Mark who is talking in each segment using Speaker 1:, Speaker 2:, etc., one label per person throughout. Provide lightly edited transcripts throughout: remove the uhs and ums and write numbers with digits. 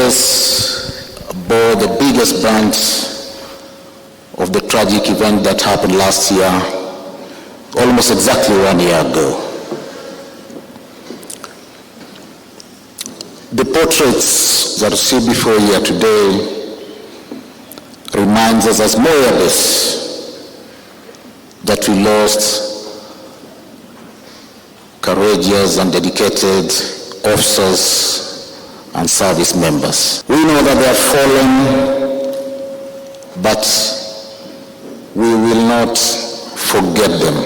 Speaker 1: Casualties bore the biggest brunt of the tragic event that happened last year, almost exactly 1 year ago. The portraits that you see before you here today reminds us as Moyabes that we lost courageous and dedicated officers and service members. We know that they have fallen, but we will not forget them.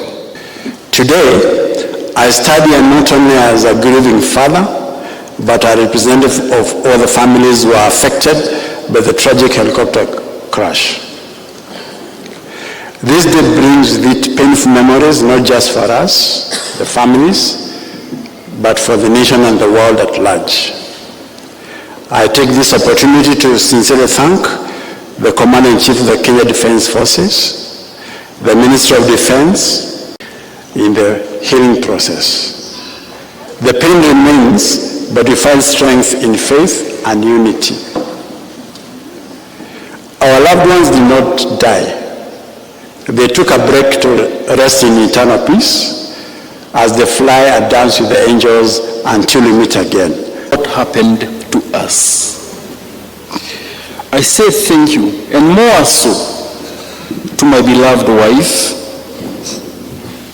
Speaker 2: Today, I stand here not only as a grieving father, but a representative of all the families who are affected by the tragic helicopter crash. This day brings with it painful memories, not just for us, the families, but for the nation and the world at large. I take this opportunity to sincerely thank the Commander-in-Chief of the Kenya Defense Forces, the Minister of Defense, in the healing process. The pain remains, but we find strength in faith and unity. Our loved ones did not die. They took a break to rest in eternal peace as they fly and dance with the angels until we meet again.
Speaker 3: What happened to us? I say thank you, and more so to my beloved wife,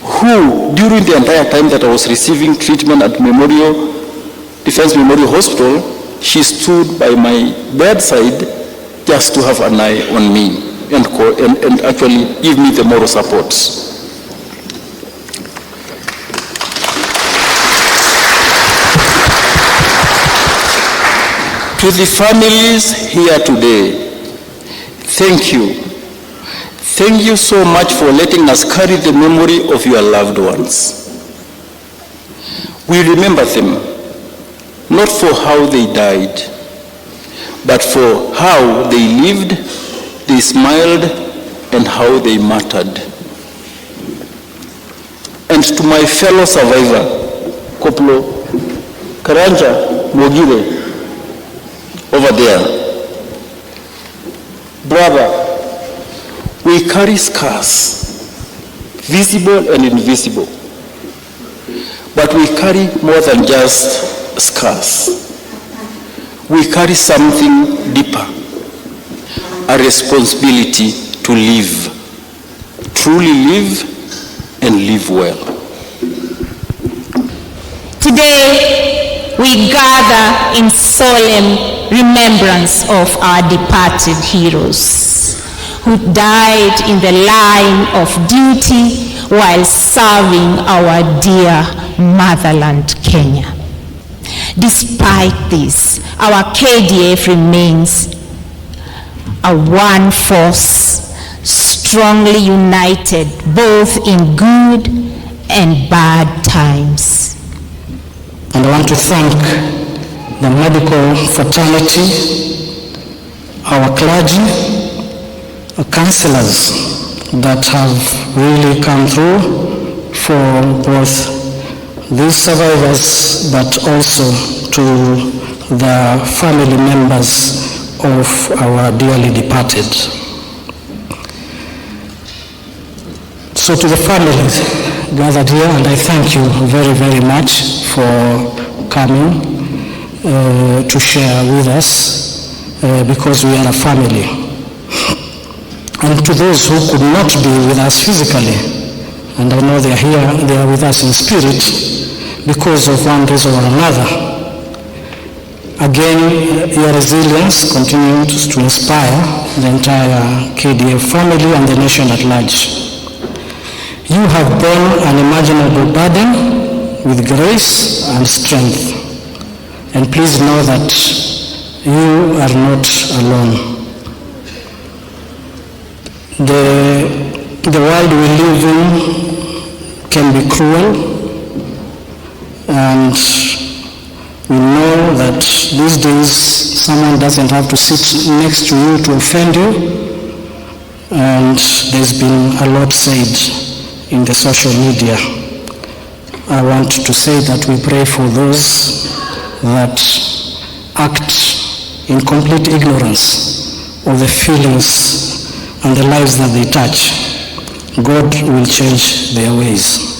Speaker 3: who during the entire time that I was receiving treatment at Defense Memorial Hospital, she stood by my bedside just to have an eye on me and actually give me the moral support. To the families here today, thank you. Thank you so much for letting us carry the memory of your loved ones. We remember them, not for how they died, but for how they lived, they smiled, and how they mattered. And to my fellow survivor, Koplo Karanja Mogire, over there, brother, we carry scars, visible and invisible, but we carry more than just scars. We carry something deeper, a responsibility to live, truly live and live well.
Speaker 4: Today, we gather in solemn remembrance of our departed heroes who died in the line of duty while serving our dear motherland, Kenya. Despite this, our KDF remains a one force, strongly united both in good and bad times.
Speaker 5: And I want to thank the medical fraternity, our clergy, our counselors that have really come through for both these survivors, but also to the family members of our dearly departed. So to the families gathered here, and I thank you very, very much for coming to share with us because we are a family. And to those who could not be with us physically, and I know they are here, they are with us in spirit because of one reason or another. Again, your resilience continues to inspire the entire KDF family and the nation at large. You have borne an unimaginable burden with grace and strength. And please know that you are not alone. The world we live in can be cruel, and we know that these days someone doesn't have to sit next to you to offend you, and there's been a lot said in the social media. I want to say that we pray for those that act in complete ignorance of the feelings and the lives that they touch, God will change their ways.